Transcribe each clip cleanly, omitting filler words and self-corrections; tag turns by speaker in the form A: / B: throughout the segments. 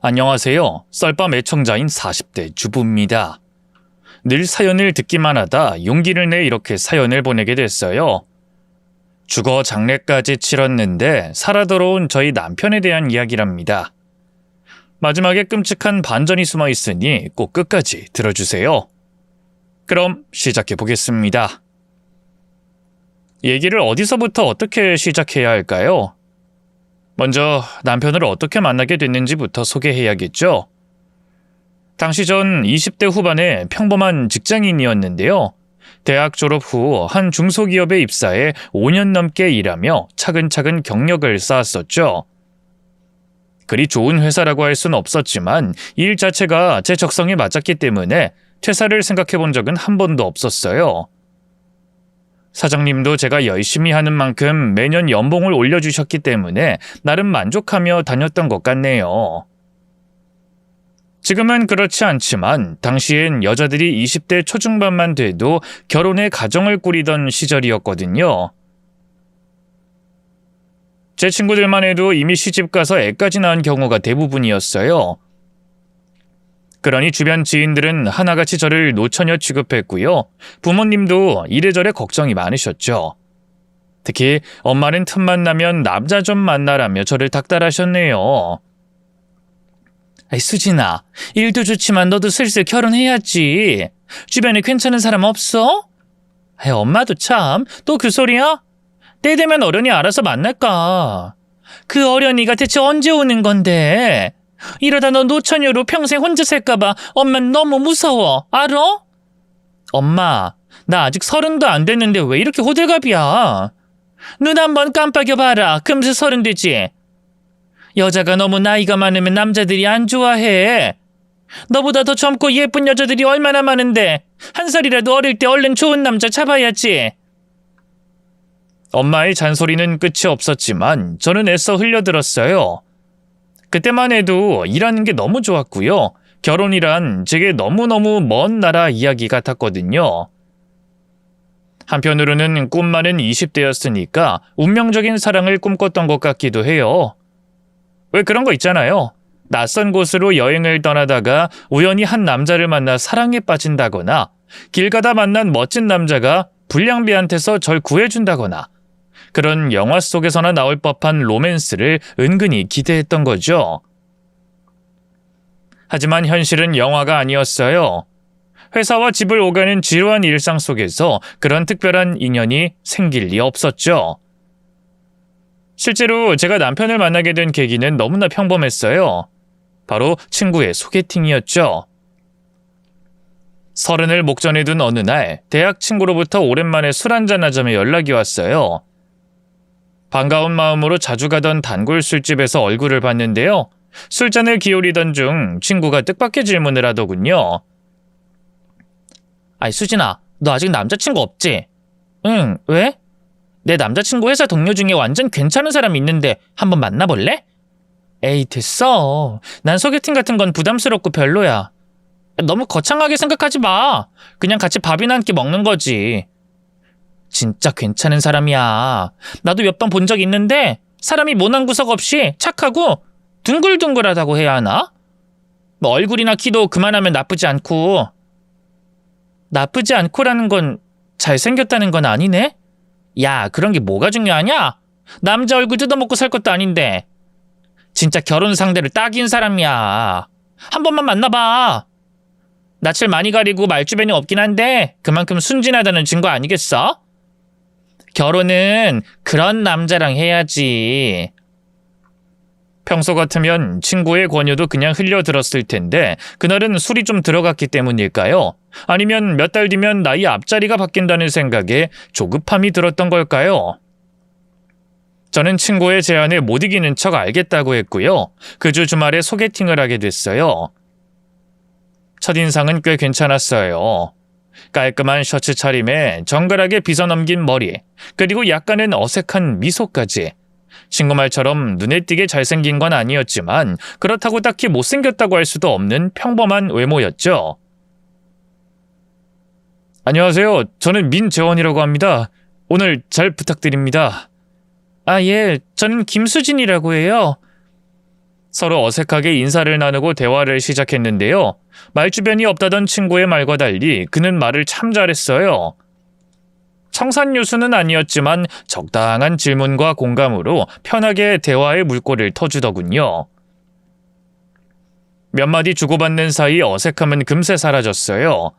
A: 안녕하세요. 썰밤 애청자인 40대 주부입니다. 늘 사연을 듣기만 하다 용기를 내 이렇게 사연을 보내게 됐어요. 주거 장례까지 치렀는데 살아 돌아온 저희 남편에 대한 이야기랍니다. 마지막에 끔찍한 반전이 숨어 있으니 꼭 끝까지 들어주세요. 그럼 시작해 보겠습니다. 얘기를 어디서부터 어떻게 시작해야 할까요? 먼저 남편을 어떻게 만나게 됐는지부터 소개해야겠죠. 당시 전 20대 후반의 평범한 직장인이었는데요. 대학 졸업 후 한 중소기업에 입사해 5년 넘게 일하며 차근차근 경력을 쌓았었죠. 그리 좋은 회사라고 할 수는 없었지만 일 자체가 제 적성에 맞았기 때문에 퇴사를 생각해 본 적은 한 번도 없었어요. 사장님도 제가 열심히 하는 만큼 매년 연봉을 올려주셨기 때문에 나름 만족하며 다녔던 것 같네요. 지금은 그렇지 않지만 당시엔 여자들이 20대 초중반만 돼도 결혼해 가정을 꾸리던 시절이었거든요. 제 친구들만 해도 이미 시집가서 애까지 낳은 경우가 대부분이었어요. 그러니 주변 지인들은 하나같이 저를 노처녀 취급했고요. 부모님도 이래저래 걱정이 많으셨죠. 특히 엄마는 틈만 나면 남자 좀 만나라며 저를 닥달하셨네요. 아이, 수진아, 일도 좋지만 너도 슬슬 결혼해야지. 주변에 괜찮은 사람 없어? 아이, 엄마도 참, 또 그 소리야? 때 되면 어련히 알아서 만날까. 그 어련히가 대체 언제 오는 건데? 이러다 너 노처녀로 평생 혼자 살까봐 엄만 너무 무서워. 알아? 엄마, 나 아직 30도 안 됐는데 왜 이렇게 호들갑이야? 눈 한번 깜빡여봐라. 금세 30 되지. 여자가 너무 나이가 많으면 남자들이 안 좋아해. 너보다 더 젊고 예쁜 여자들이 얼마나 많은데 한 살이라도 어릴 때 얼른 좋은 남자 잡아야지. 엄마의 잔소리는 끝이 없었지만 저는 애써 흘려들었어요. 그때만 해도 일하는 게 너무 좋았고요. 결혼이란 제게 너무너무 먼 나라 이야기 같았거든요. 한편으로는 꿈 많은 20대였으니까 운명적인 사랑을 꿈꿨던 것 같기도 해요. 왜 그런 거 있잖아요. 낯선 곳으로 여행을 떠나다가 우연히 한 남자를 만나 사랑에 빠진다거나 길 가다 만난 멋진 남자가 불량배한테서 절 구해준다거나 그런 영화 속에서나 나올 법한 로맨스를 은근히 기대했던 거죠. 하지만 현실은 영화가 아니었어요. 회사와 집을 오가는 지루한 일상 속에서 그런 특별한 인연이 생길 리 없었죠. 실제로 제가 남편을 만나게 된 계기는 너무나 평범했어요. 바로 친구의 소개팅이었죠. 30을 목전에 둔 어느 날 대학 친구로부터 오랜만에 술 한잔 하자며 연락이 왔어요. 반가운 마음으로 자주 가던 단골 술집에서 얼굴을 봤는데요. 술잔을 기울이던 중 친구가 뜻밖의 질문을 하더군요. 아이, 수진아, 너 아직 남자친구 없지? 응, 왜? 내 남자친구 회사 동료 중에 완전 괜찮은 사람이 있는데 한번 만나볼래? 에이, 됐어. 난 소개팅 같은 건 부담스럽고 별로야. 너무 거창하게 생각하지 마. 그냥 같이 밥이나 한 끼 먹는 거지. 진짜 괜찮은 사람이야. 나도 몇 번 본 적 있는데 사람이 모난 구석 없이 착하고 둥글둥글하다고 해야 하나? 뭐 얼굴이나 키도 그만하면 나쁘지 않고. 나쁘지 않고라는 건 잘생겼다는 건 아니네? 야, 그런 게 뭐가 중요하냐? 남자 얼굴 뜯어먹고 살 것도 아닌데. 진짜 결혼 상대를 딱인 사람이야. 한 번만 만나봐. 낯을 많이 가리고 말주변이 없긴 한데 그만큼 순진하다는 증거 아니겠어? 결혼은 그런 남자랑 해야지. 평소 같으면 친구의 권유도 그냥 흘려들었을 텐데 그날은 술이 좀 들어갔기 때문일까요? 아니면 몇 달 뒤면 나이 앞자리가 바뀐다는 생각에 조급함이 들었던 걸까요? 저는 친구의 제안에 못 이기는 척 알겠다고 했고요. 그 주 주말에 소개팅을 하게 됐어요. 첫인상은 꽤 괜찮았어요. 깔끔한 셔츠 차림에 정갈하게 빗어넘긴 머리, 그리고 약간은 어색한 미소까지. 친구 말처럼 눈에 띄게 잘생긴 건 아니었지만 그렇다고 딱히 못생겼다고 할 수도 없는 평범한 외모였죠. 안녕하세요. 저는 민재원이라고 합니다. 오늘 잘 부탁드립니다. 아, 예. 저는 김수진이라고 해요. 서로 어색하게 인사를 나누고 대화를 시작했는데요. 말주변이 없다던 친구의 말과 달리 그는 말을 참 잘했어요. 청산유수는 아니었지만 적당한 질문과 공감으로 편하게 대화의 물꼬를 터주더군요. 몇 마디 주고받는 사이 어색함은 금세 사라졌어요.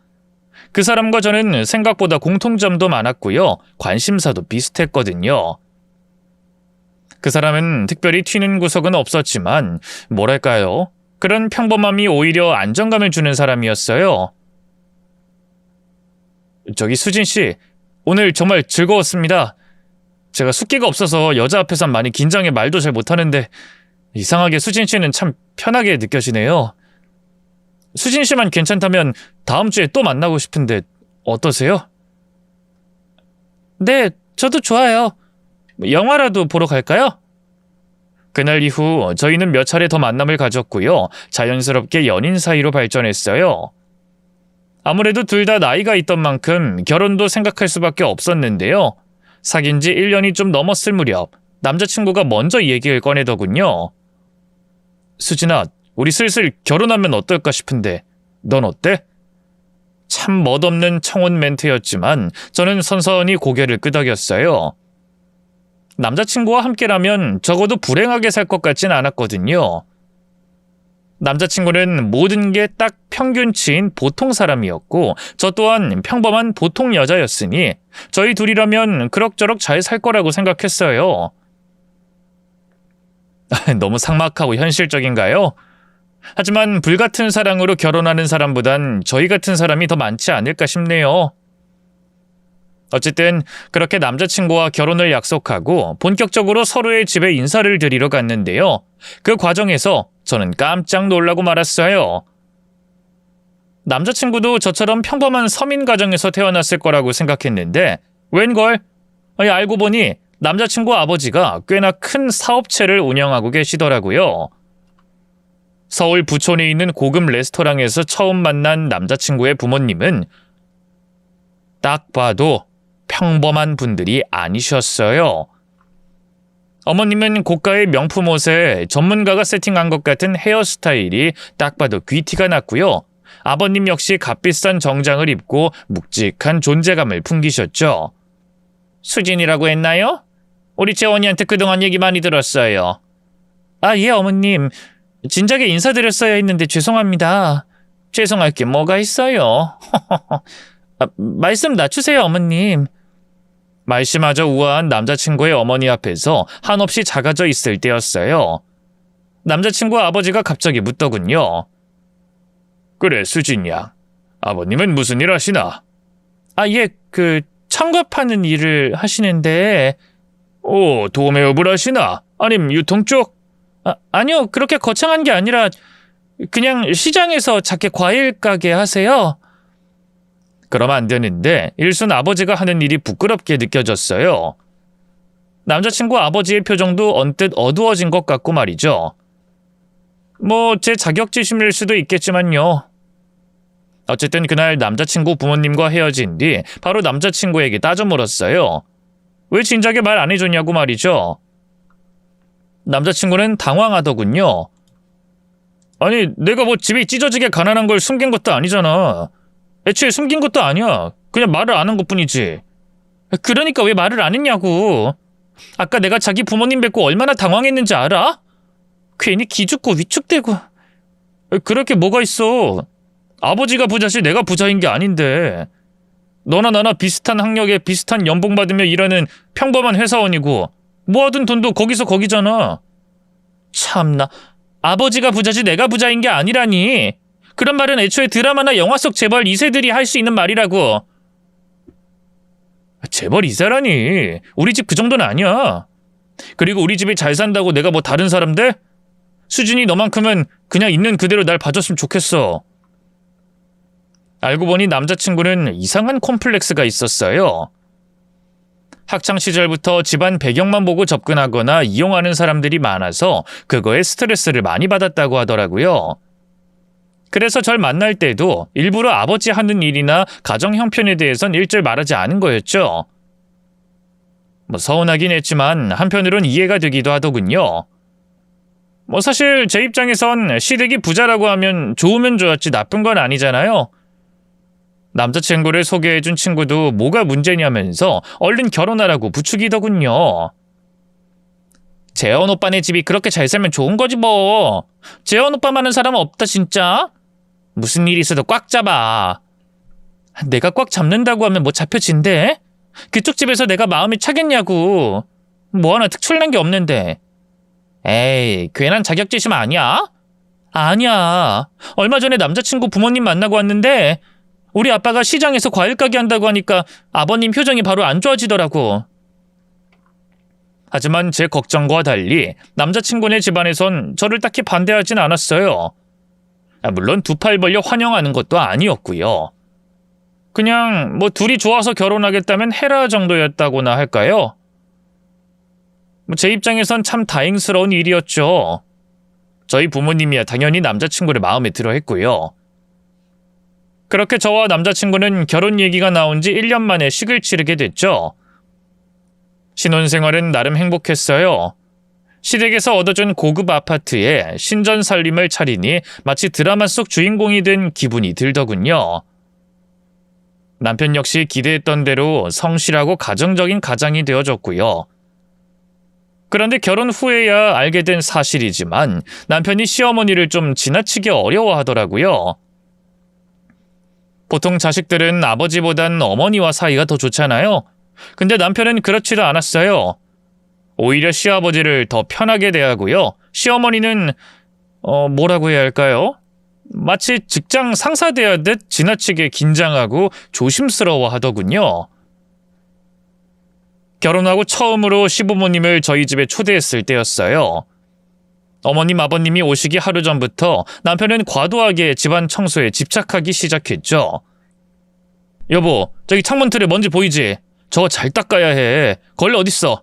A: 그 사람과 저는 생각보다 공통점도 많았고요. 관심사도 비슷했거든요. 그 사람은 특별히 튀는 구석은 없었지만 뭐랄까요? 그런 평범함이 오히려 안정감을 주는 사람이었어요. 저기 수진 씨, 오늘 정말 즐거웠습니다. 제가 숫기가 없어서 여자 앞에선 많이 긴장해 말도 잘 못하는데 이상하게 수진 씨는 참 편하게 느껴지네요. 수진 씨만 괜찮다면 다음 주에 또 만나고 싶은데 어떠세요? 네, 저도 좋아요. 영화라도 보러 갈까요? 그날 이후 저희는 몇 차례 더 만남을 가졌고요. 자연스럽게 연인 사이로 발전했어요. 아무래도 둘 다 나이가 있던 만큼 결혼도 생각할 수밖에 없었는데요. 사귄 지 1년이 좀 넘었을 무렵 남자친구가 먼저 이 얘기를 꺼내더군요. 수진아, 우리 슬슬 결혼하면 어떨까 싶은데 넌 어때? 참 멋없는 청혼 멘트였지만 저는 선선히 고개를 끄덕였어요. 남자친구와 함께라면 적어도 불행하게 살 것 같진 않았거든요. 남자친구는 모든 게 딱 평균치인 보통 사람이었고 저 또한 평범한 보통 여자였으니 저희 둘이라면 그럭저럭 잘 살 거라고 생각했어요. 너무 삭막하고 현실적인가요? 하지만 불같은 사랑으로 결혼하는 사람보단 저희 같은 사람이 더 많지 않을까 싶네요. 어쨌든 그렇게 남자친구와 결혼을 약속하고 본격적으로 서로의 집에 인사를 드리러 갔는데요. 그 과정에서 저는 깜짝 놀라고 말았어요. 남자친구도 저처럼 평범한 서민 가정에서 태어났을 거라고 생각했는데 웬걸? 알고 보니 남자친구 아버지가 꽤나 큰 사업체를 운영하고 계시더라고요. 서울 부촌에 있는 고급 레스토랑에서 처음 만난 남자친구의 부모님은 딱 봐도 평범한 분들이 아니셨어요. 어머님은 고가의 명품 옷에 전문가가 세팅한 것 같은 헤어스타일이 딱 봐도 귀티가 났고요. 아버님 역시 값비싼 정장을 입고 묵직한 존재감을 풍기셨죠. 수진이라고 했나요? 우리 재원이한테 그동안 얘기 많이 들었어요. 아, 예, 어머님. 진작에 인사드렸어야 했는데 죄송합니다. 죄송할 게 뭐가 있어요. 말씀 낮추세요, 어머님. 말씨마저 우아한 남자친구의 어머니 앞에서 한없이 작아져 있을 때였어요. 남자친구 아버지가 갑자기 묻더군요. 그래, 수진이야. 아버님은 무슨 일 하시나? 아, 예, 청갑하는 일을 하시는데. 오, 도매업을 하시나? 아님 유통 쪽? 아니요, 그렇게 거창한 게 아니라 그냥 시장에서 작게 과일 가게 하세요. 그럼 안 되는데 일순 아버지가 하는 일이 부끄럽게 느껴졌어요. 남자친구 아버지의 표정도 언뜻 어두워진 것 같고 말이죠. 뭐 제 자격지심일 수도 있겠지만요. 어쨌든 그날 남자친구 부모님과 헤어진 뒤 바로 남자친구에게 따져 물었어요. 왜 진작에 말 안 해줬냐고 말이죠. 남자친구는 당황하더군요. 아니, 내가 뭐 집이 찢어지게 가난한 걸 숨긴 것도 아니잖아. 애초에 숨긴 것도 아니야. 그냥 말을 안 한 것뿐이지. 그러니까 왜 말을 안 했냐고. 아까 내가 자기 부모님 뵙고 얼마나 당황했는지 알아? 괜히 기죽고 위축되고. 그렇게 뭐가 있어. 아버지가 부자지 내가 부자인 게 아닌데. 너나 나나 비슷한 학력에 비슷한 연봉 받으며 일하는 평범한 회사원이고 모아둔 돈도 거기서 거기잖아. 참나, 아버지가 부자지 내가 부자인 게 아니라니. 그런 말은 애초에 드라마나 영화 속 재벌 2세들이 할 수 있는 말이라고. 재벌 2세라니. 우리 집 그 정도는 아니야. 그리고 우리 집이 잘 산다고 내가 뭐 다른 사람 돼? 수진이 너만큼은 그냥 있는 그대로 날 봐줬으면 좋겠어. 알고 보니 남자친구는 이상한 콤플렉스가 있었어요. 학창시절부터 집안 배경만 보고 접근하거나 이용하는 사람들이 많아서 그거에 스트레스를 많이 받았다고 하더라고요. 그래서 절 만날 때도 일부러 아버지 하는 일이나 가정 형편에 대해선 일절 말하지 않은 거였죠. 뭐 서운하긴 했지만 한편으론 이해가 되기도 하더군요. 뭐 사실 제 입장에선 시댁이 부자라고 하면 좋으면 좋았지 나쁜 건 아니잖아요. 남자친구를 소개해준 친구도 뭐가 문제냐면서 얼른 결혼하라고 부추기더군요. 재현 오빠네 집이 그렇게 잘 살면 좋은 거지 뭐. 재현 오빠만한 사람은 없다 진짜. 무슨 일이 있어도 꽉 잡아. 내가 꽉 잡는다고 하면 뭐 잡혀진대? 그쪽 집에서 내가 마음이 차겠냐고. 뭐 하나 특출난 게 없는데. 에이, 괜한 자격지심 아니야? 아니야. 얼마 전에 남자친구 부모님 만나고 왔는데 우리 아빠가 시장에서 과일 가게 한다고 하니까 아버님 표정이 바로 안 좋아지더라고. 하지만 제 걱정과 달리 남자친구네 집안에선 저를 딱히 반대하진 않았어요. 물론 두 팔 벌려 환영하는 것도 아니었고요. 그냥 뭐 둘이 좋아서 결혼하겠다면 해라 정도였다고나 할까요? 제 입장에선 참 다행스러운 일이었죠. 저희 부모님이야 당연히 남자친구를 마음에 들어 했고요. 그렇게 저와 남자친구는 결혼 얘기가 나온 지 1년 만에 식을 치르게 됐죠. 신혼생활은 나름 행복했어요. 시댁에서 얻어준 고급 아파트에 신전 살림을 차리니 마치 드라마 속 주인공이 된 기분이 들더군요. 남편 역시 기대했던 대로 성실하고 가정적인 가장이 되어줬고요. 그런데 결혼 후에야 알게 된 사실이지만 남편이 시어머니를 좀 지나치게 어려워하더라고요. 보통 자식들은 아버지보단 어머니와 사이가 더 좋잖아요. 근데 남편은 그렇지도 않았어요. 오히려 시아버지를 더 편하게 대하고요. 시어머니는 뭐라고 해야 할까요? 마치 직장 상사 대하듯 지나치게 긴장하고 조심스러워 하더군요. 결혼하고 처음으로 시부모님을 저희 집에 초대했을 때였어요. 어머님, 아버님이 오시기 하루 전부터 남편은 과도하게 집안 청소에 집착하기 시작했죠. 여보, 저기 창문 틀에 먼지 보이지? 저거 잘 닦아야 해. 걸레 어딨어?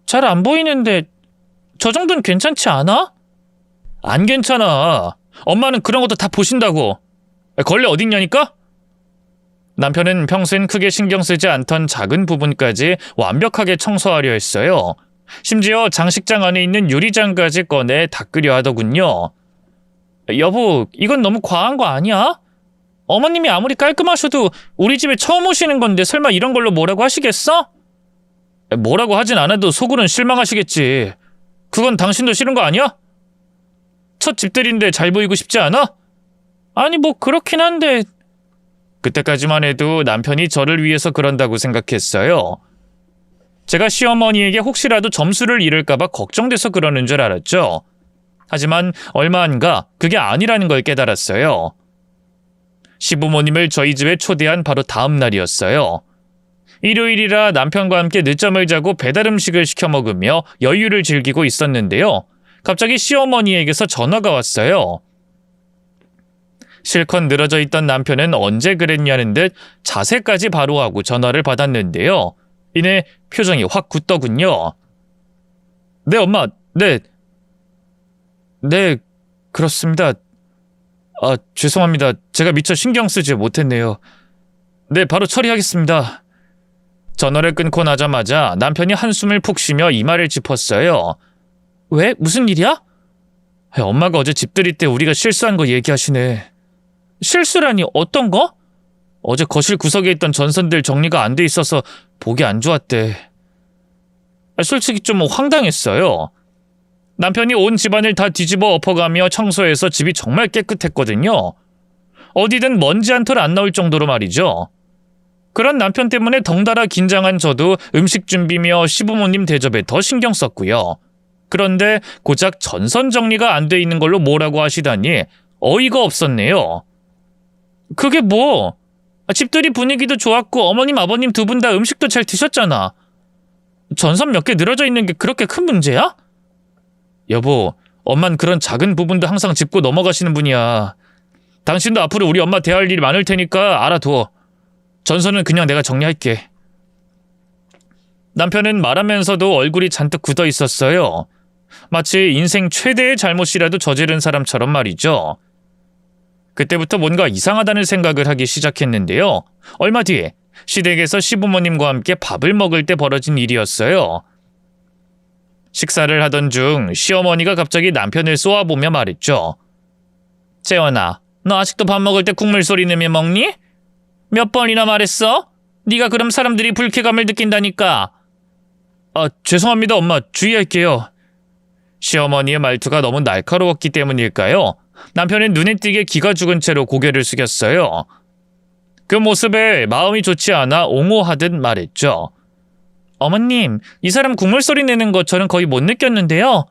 A: 잘 안 보이는데 저 정도는 괜찮지 않아? 안 괜찮아. 엄마는 그런 것도 다 보신다고. 걸레 어딨냐니까? 남편은 평소엔 크게 신경 쓰지 않던 작은 부분까지 완벽하게 청소하려 했어요. 심지어 장식장 안에 있는 유리장까지 꺼내 닦으려 하더군요. 여보, 이건 너무 과한 거 아니야? 어머님이 아무리 깔끔하셔도 우리 집에 처음 오시는 건데 설마 이런 걸로 뭐라고 하시겠어? 뭐라고 하진 않아도 속으론 실망하시겠지. 그건 당신도 싫은 거 아니야? 첫 집들인데 잘 보이고 싶지 않아? 아니 뭐 그렇긴 한데. 그때까지만 해도 남편이 저를 위해서 그런다고 생각했어요. 제가 시어머니에게 혹시라도 점수를 잃을까봐 걱정돼서 그러는 줄 알았죠. 하지만 얼마 안가 그게 아니라는 걸 깨달았어요. 시부모님을 저희 집에 초대한 바로 다음 날이었어요. 일요일이라 남편과 함께 늦잠을 자고 배달 음식을 시켜 먹으며 여유를 즐기고 있었는데요. 갑자기 시어머니에게서 전화가 왔어요. 실컷 늘어져 있던 남편은 언제 그랬냐는 듯 자세까지 바로 하고 전화를 받았는데요. 이내 표정이 확 굳더군요. 네, 엄마. 네, 그렇습니다. 죄송합니다. 제가 미처 신경 쓰지 못했네요. 네, 바로 처리하겠습니다. 전화를 끊고 나자마자 남편이 한숨을 푹 쉬며 이마를 짚었어요. 왜? 무슨 일이야? 엄마가 어제 집들이 때 우리가 실수한 거 얘기하시네. 실수라니 어떤 거? 어제 거실 구석에 있던 전선들 정리가 안 돼 있어서 보기 안 좋았대. 솔직히 좀 황당했어요. 남편이 온 집안을 다 뒤집어 엎어가며 청소해서 집이 정말 깨끗했거든요. 어디든 먼지 한 털 안 나올 정도로 말이죠. 그런 남편 때문에 덩달아 긴장한 저도 음식 준비며 시부모님 대접에 더 신경 썼고요. 그런데 고작 전선 정리가 안 돼 있는 걸로 뭐라고 하시다니 어이가 없었네요. 그게 뭐? 집들이 분위기도 좋았고 어머님 아버님 두 분 다 음식도 잘 드셨잖아. 전선 몇 개 늘어져 있는 게 그렇게 큰 문제야? 여보, 엄만 그런 작은 부분도 항상 짚고 넘어가시는 분이야. 당신도 앞으로 우리 엄마 대할 일이 많을 테니까 알아둬. 전선은 그냥 내가 정리할게. 남편은 말하면서도 얼굴이 잔뜩 굳어 있었어요. 마치 인생 최대의 잘못이라도 저지른 사람처럼 말이죠. 그때부터 뭔가 이상하다는 생각을 하기 시작했는데요. 얼마 뒤에 시댁에서 시부모님과 함께 밥을 먹을 때 벌어진 일이었어요. 식사를 하던 중 시어머니가 갑자기 남편을 쏘아보며 말했죠. 재원아, 너 아직도 밥 먹을 때 국물 소리 내며 먹니? 몇 번이나 말했어? 네가 그럼 사람들이 불쾌감을 느낀다니까. 죄송합니다 엄마, 주의할게요. 시어머니의 말투가 너무 날카로웠기 때문일까요? 남편은 눈에 띄게 기가 죽은 채로 고개를 숙였어요. 그 모습에 마음이 좋지 않아 옹호하듯 말했죠. 어머님, 이 사람 국물 소리 내는 거 저는 거의 못 느꼈는데요.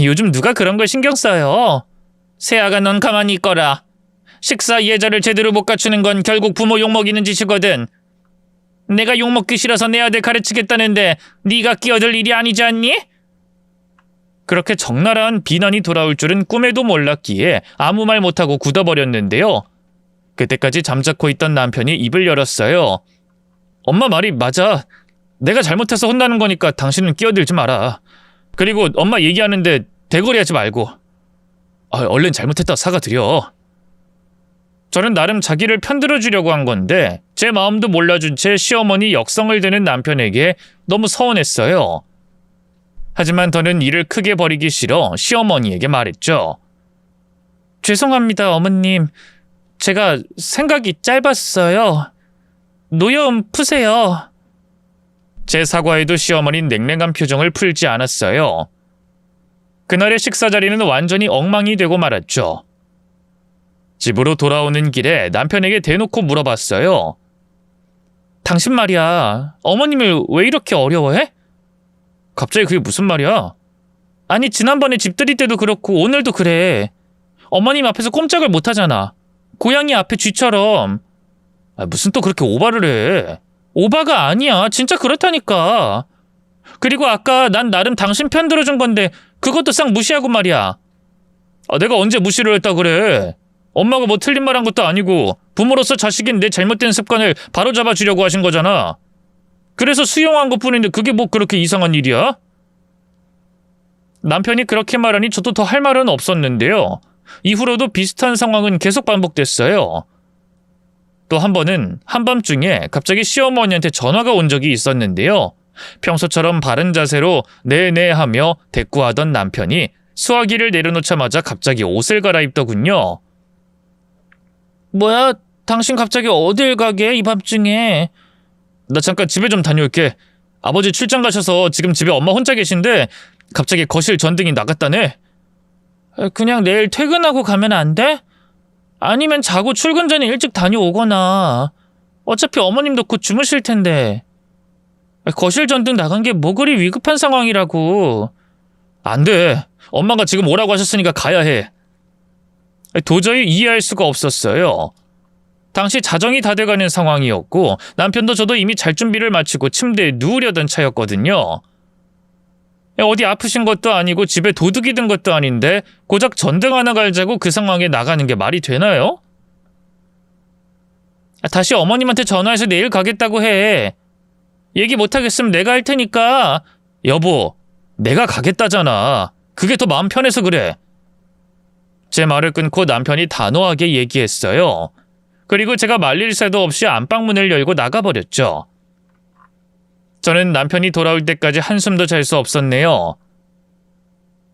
A: 요즘 누가 그런 걸 신경 써요. 새아가 넌 가만히 있거라. 식사 예절을 제대로 못 갖추는 건 결국 부모 욕먹이는 짓이거든. 내가 욕먹기 싫어서 내 아들 가르치겠다는데 네가 끼어들 일이 아니지 않니? 그렇게 적나라한 비난이 돌아올 줄은 꿈에도 몰랐기에 아무 말 못하고 굳어버렸는데요. 그때까지 잠자코 있던 남편이 입을 열었어요. 엄마 말이 맞아. 내가 잘못해서 혼나는 거니까 당신은 끼어들지 마라. 그리고 엄마 얘기하는데 대거리하지 말고. 얼른 잘못했다 사과드려. 저는 나름 자기를 편들어주려고 한 건데 제 마음도 몰라준 채 시어머니 역성을 드는 남편에게 너무 서운했어요. 하지만 저는 일을 크게 벌이기 싫어 시어머니에게 말했죠. 죄송합니다 어머님. 제가 생각이 짧았어요. 노여움 푸세요. 제 사과에도 시어머니는 냉랭한 표정을 풀지 않았어요. 그날의 식사 자리는 완전히 엉망이 되고 말았죠. 집으로 돌아오는 길에 남편에게 대놓고 물어봤어요. 당신 말이야, 어머님을 왜 이렇게 어려워해? 갑자기 그게 무슨 말이야? 아니 지난번에 집들이 때도 그렇고 오늘도 그래. 어머님 앞에서 꼼짝을 못하잖아. 고양이 앞에 쥐처럼. 무슨 또 그렇게 오바를 해. 오바가 아니야. 진짜 그렇다니까. 그리고 아까 난 나름 당신 편 들어준 건데 그것도 싹 무시하고 말이야. 내가 언제 무시를 했다 그래. 엄마가 뭐 틀린 말 한 것도 아니고 부모로서 자식인 내 잘못된 습관을 바로잡아 주려고 하신 거잖아. 그래서 수용한 것뿐인데 그게 뭐 그렇게 이상한 일이야? 남편이 그렇게 말하니 저도 더 할 말은 없었는데요. 이후로도 비슷한 상황은 계속 반복됐어요. 또 한 번은 한밤중에 갑자기 시어머니한테 전화가 온 적이 있었는데요. 평소처럼 바른 자세로 네네 하며 대꾸하던 남편이 수화기를 내려놓자마자 갑자기 옷을 갈아입더군요. 뭐야? 당신 갑자기 어딜 가게? 이 밤중에. 나 잠깐 집에 좀 다녀올게. 아버지 출장 가셔서 지금 집에 엄마 혼자 계신데 갑자기 거실 전등이 나갔다네. 그냥 내일 퇴근하고 가면 안 돼? 아니면 자고 출근 전에 일찍 다녀오거나. 어차피 어머님도 곧 주무실 텐데. 거실 전등 나간 게 뭐 그리 위급한 상황이라고. 안 돼. 엄마가 지금 오라고 하셨으니까 가야 해. 도저히 이해할 수가 없었어요. 당시 자정이 다 돼가는 상황이었고 남편도 저도 이미 잘 준비를 마치고 침대에 누우려던 차였거든요. 어디 아프신 것도 아니고 집에 도둑이 든 것도 아닌데 고작 전등 하나 갈자고 그 상황에 나가는 게 말이 되나요? 다시 어머님한테 전화해서 내일 가겠다고 해. 얘기 못하겠으면 내가 할 테니까. 여보, 내가 가겠다잖아. 그게 더 마음 편해서 그래. 제 말을 끊고 남편이 단호하게 얘기했어요. 그리고 제가 말릴 새도 없이 안방문을 열고 나가버렸죠. 저는 남편이 돌아올 때까지 한숨도 잘 수 없었네요.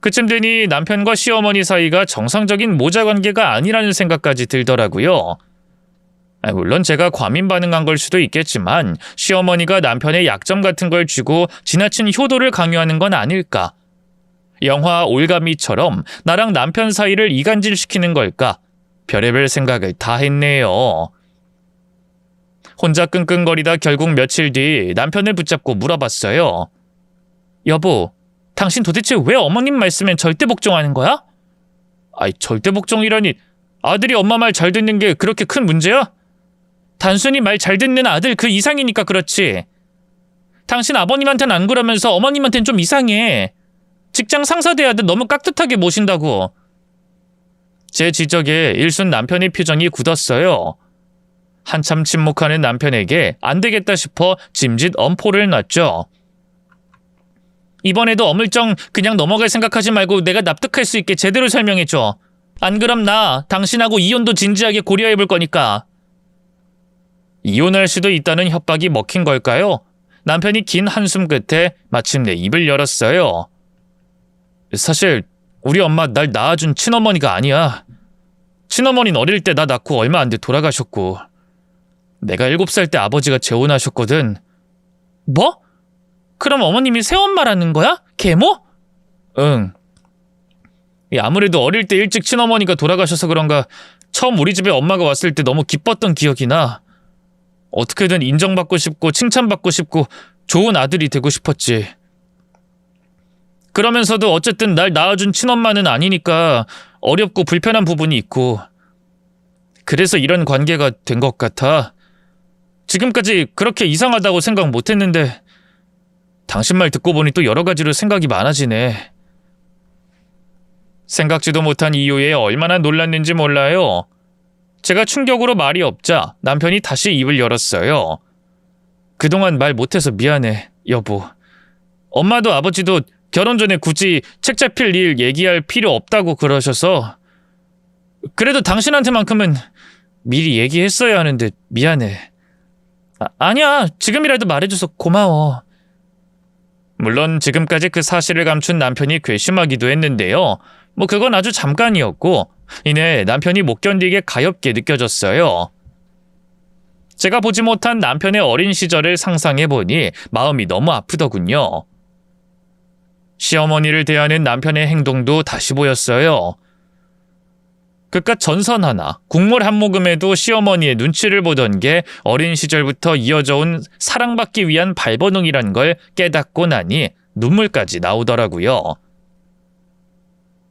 A: 그쯤 되니 남편과 시어머니 사이가 정상적인 모자 관계가 아니라는 생각까지 들더라고요. 물론 제가 과민 반응한 걸 수도 있겠지만 시어머니가 남편의 약점 같은 걸 쥐고 지나친 효도를 강요하는 건 아닐까. 영화 올가미처럼 나랑 남편 사이를 이간질시키는 걸까. 별의별 생각을 다 했네요. 혼자 끙끙거리다 결국 며칠 뒤 남편을 붙잡고 물어봤어요. 여보, 당신 도대체 왜 어머님 말씀엔 절대 복종하는 거야? 절대 복종이라니. 아들이 엄마 말 잘 듣는 게 그렇게 큰 문제야? 단순히 말 잘 듣는 아들 그 이상이니까 그렇지. 당신 아버님한테는 안 그러면서 어머님한테는 좀 이상해. 직장 상사 대하듯 너무 깍듯하게 모신다고. 제 지적에 일순 남편의 표정이 굳었어요. 한참 침묵하는 남편에게 안 되겠다 싶어 짐짓 엄포를 놨죠. 이번에도 어물쩡 그냥 넘어갈 생각하지 말고 내가 납득할 수 있게 제대로 설명해줘. 안 그럼 나 당신하고 이혼도 진지하게 고려해볼 거니까. 이혼할 수도 있다는 협박이 먹힌 걸까요? 남편이 긴 한숨 끝에 마침내 입을 열었어요. 사실 우리 엄마 날 낳아준 친어머니가 아니야. 친어머니는 어릴 때 나 낳고 얼마 안 돼 돌아가셨고 내가 7살 때 아버지가 재혼하셨거든. 뭐? 그럼 어머님이 새엄마라는 거야? 계모? 응. 아무래도 어릴 때 일찍 친어머니가 돌아가셔서 그런가 처음 우리 집에 엄마가 왔을 때 너무 기뻤던 기억이 나. 어떻게든 인정받고 싶고 칭찬받고 싶고 좋은 아들이 되고 싶었지. 그러면서도 어쨌든 날 낳아준 친엄마는 아니니까 어렵고 불편한 부분이 있고 그래서 이런 관계가 된 것 같아. 지금까지 그렇게 이상하다고 생각 못했는데 당신 말 듣고 보니 또 여러 가지로 생각이 많아지네. 생각지도 못한 이유에 얼마나 놀랐는지 몰라요. 제가 충격으로 말이 없자 남편이 다시 입을 열었어요. 그동안 말 못해서 미안해, 여보. 엄마도 아버지도 결혼 전에 굳이 책 잡힐 일 얘기할 필요 없다고 그러셔서 그래도 당신한테만큼은 미리 얘기했어야 하는데 미안해. 아니야, 지금이라도 말해줘서 고마워. 물론 지금까지 그 사실을 감춘 남편이 괘씸하기도 했는데요. 그건 아주 잠깐이었고 이내 남편이 못 견디게 가엾게 느껴졌어요. 제가 보지 못한 남편의 어린 시절을 상상해보니 마음이 너무 아프더군요. 시어머니를 대하는 남편의 행동도 다시 보였어요. 그깟 전선 하나, 국물 한 모금에도 시어머니의 눈치를 보던 게 어린 시절부터 이어져 온 사랑받기 위한 발버둥이란 걸 깨닫고 나니 눈물까지 나오더라고요.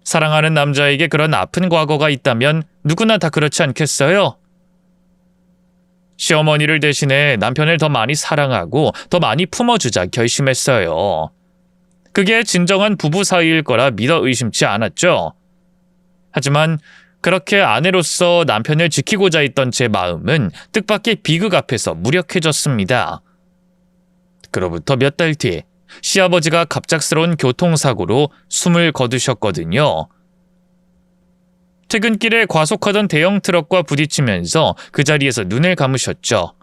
A: 사랑하는 남자에게 그런 아픈 과거가 있다면 누구나 다 그렇지 않겠어요? 시어머니를 대신해 남편을 더 많이 사랑하고 더 많이 품어주자 결심했어요. 그게 진정한 부부 사이일 거라 믿어 의심치 않았죠. 하지만 그렇게 아내로서 남편을 지키고자 했던 제 마음은 뜻밖의 비극 앞에서 무력해졌습니다. 그로부터 몇 달 뒤 시아버지가 갑작스러운 교통사고로 숨을 거두셨거든요. 퇴근길에 과속하던 대형 트럭과 부딪히면서 그 자리에서 눈을 감으셨죠.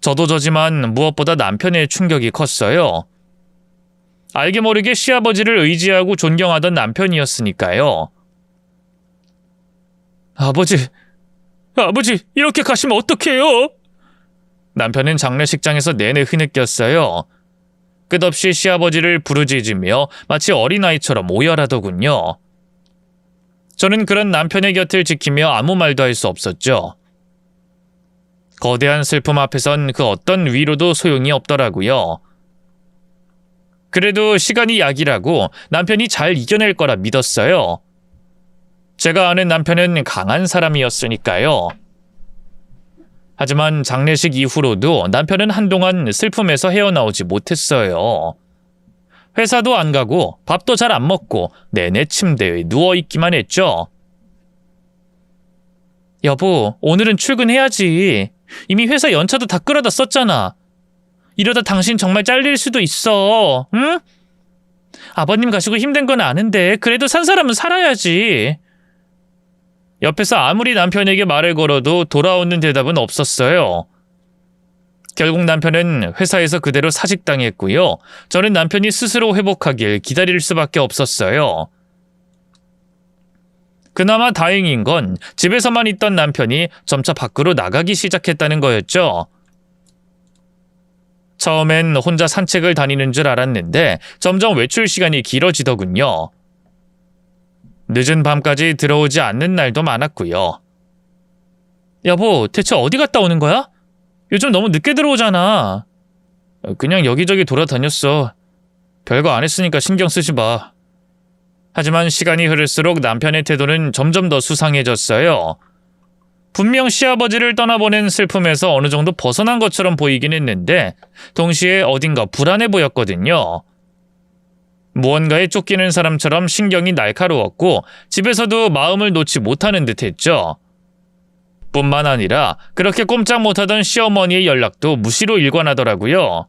A: 저도 저지만 무엇보다 남편의 충격이 컸어요. 알게 모르게 시아버지를 의지하고 존경하던 남편이었으니까요. 아버지, 이렇게 가시면 어떡해요? 남편은 장례식장에서 내내 흐느꼈어요. 끝없이 시아버지를 부르짖으며 마치 어린아이처럼 오열하더군요. 저는 그런 남편의 곁을 지키며 아무 말도 할 수 없었죠. 거대한 슬픔 앞에선 그 어떤 위로도 소용이 없더라고요. 그래도 시간이 약이라고 남편이 잘 이겨낼 거라 믿었어요. 제가 아는 남편은 강한 사람이었으니까요. 하지만 장례식 이후로도 남편은 한동안 슬픔에서 헤어나오지 못했어요. 회사도 안 가고 밥도 잘 안 먹고 내내 침대에 누워있기만 했죠. 여보, 오늘은 출근해야지. 이미 회사 연차도 다 끌어다 썼잖아. 이러다 당신 정말 잘릴 수도 있어. 응? 아버님 가시고 힘든 건 아는데 그래도 산 사람은 살아야지. 옆에서 아무리 남편에게 말을 걸어도 돌아오는 대답은 없었어요. 결국 남편은 회사에서 그대로 사직당했고요. 저는 남편이 스스로 회복하길 기다릴 수밖에 없었어요. 그나마 다행인 건 집에서만 있던 남편이 점차 밖으로 나가기 시작했다는 거였죠. 처음엔 혼자 산책을 다니는 줄 알았는데 점점 외출 시간이 길어지더군요. 늦은 밤까지 들어오지 않는 날도 많았고요. 여보, 대체 어디 갔다 오는 거야? 요즘 너무 늦게 들어오잖아. 그냥 여기저기 돌아다녔어. 별거 안 했으니까 신경 쓰지 마. 하지만 시간이 흐를수록 남편의 태도는 점점 더 수상해졌어요. 분명 시아버지를 떠나보낸 슬픔에서 어느 정도 벗어난 것처럼 보이긴 했는데 동시에 어딘가 불안해 보였거든요. 무언가에 쫓기는 사람처럼 신경이 날카로웠고 집에서도 마음을 놓지 못하는 듯했죠. 뿐만 아니라 그렇게 꼼짝 못하던 시어머니의 연락도 무시로 일관하더라고요.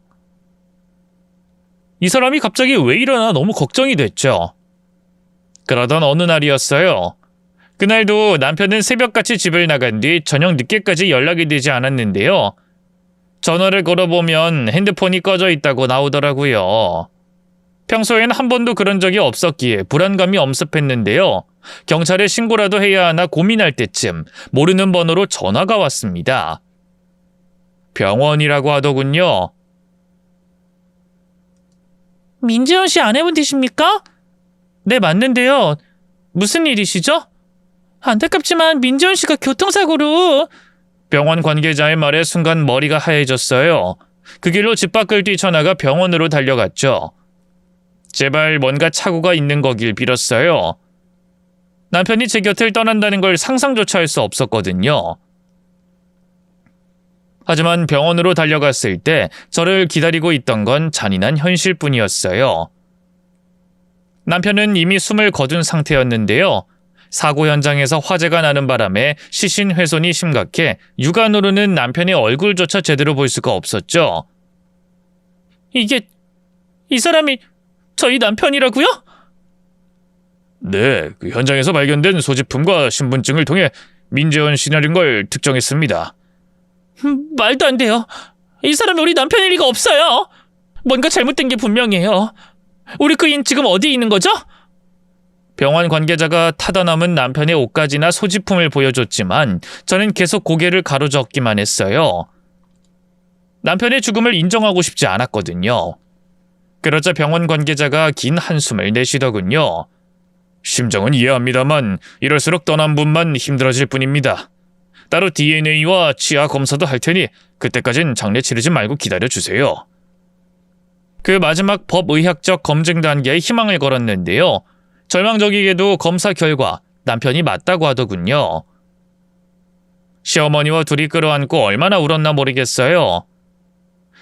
A: 이 사람이 갑자기 왜 이러나 너무 걱정이 됐죠. 그러던 어느 날이었어요. 그날도 남편은 새벽같이 집을 나간 뒤 저녁 늦게까지 연락이 되지 않았는데요. 전화를 걸어보면 핸드폰이 꺼져 있다고 나오더라고요. 평소엔 한 번도 그런 적이 없었기에 불안감이 엄습했는데요. 경찰에 신고라도 해야 하나 고민할 때쯤 모르는 번호로 전화가 왔습니다. 병원이라고 하더군요. 민지연 씨 아내분 되십니까? 네, 맞는데요. 무슨 일이시죠? 안타깝지만 민지연 씨가 교통사고로... 병원 관계자의 말에 순간 머리가 하얘졌어요. 그 길로 집 밖을 뛰쳐나가 병원으로 달려갔죠. 제발 뭔가 착오가 있는 거길 빌었어요. 남편이 제 곁을 떠난다는 걸 상상조차 할 수 없었거든요. 하지만 병원으로 달려갔을 때 저를 기다리고 있던 건 잔인한 현실뿐이었어요. 남편은 이미 숨을 거둔 상태였는데요. 사고 현장에서 화재가 나는 바람에 시신 훼손이 심각해 육안으로는 남편의 얼굴조차 제대로 볼 수가 없었죠. 이 사람이 저희 남편이라고요? 네, 그 현장에서 발견된 소지품과 신분증을 통해 민재원 씨라는 걸 특정했습니다. 말도 안 돼요. 이 사람이 우리 남편일 리가 없어요. 뭔가 잘못된 게 분명해요. 우리 그인 지금 어디에 있는 거죠? 병원 관계자가 타다 남은 남편의 옷가지나 소지품을 보여줬지만 저는 계속 고개를 가로젓기만 했어요. 남편의 죽음을 인정하고 싶지 않았거든요. 그러자 병원 관계자가 긴 한숨을 내쉬더군요. 심정은 이해합니다만 이럴수록 떠난 분만 힘들어질 뿐입니다. 따로 DNA와 치아 검사도 할 테니 그때까진 장례 치르지 말고 기다려주세요. 그 마지막 법의학적 검증 단계에 희망을 걸었는데요. 절망적이게도 검사 결과 남편이 맞다고 하더군요. 시어머니와 둘이 끌어안고 얼마나 울었나 모르겠어요.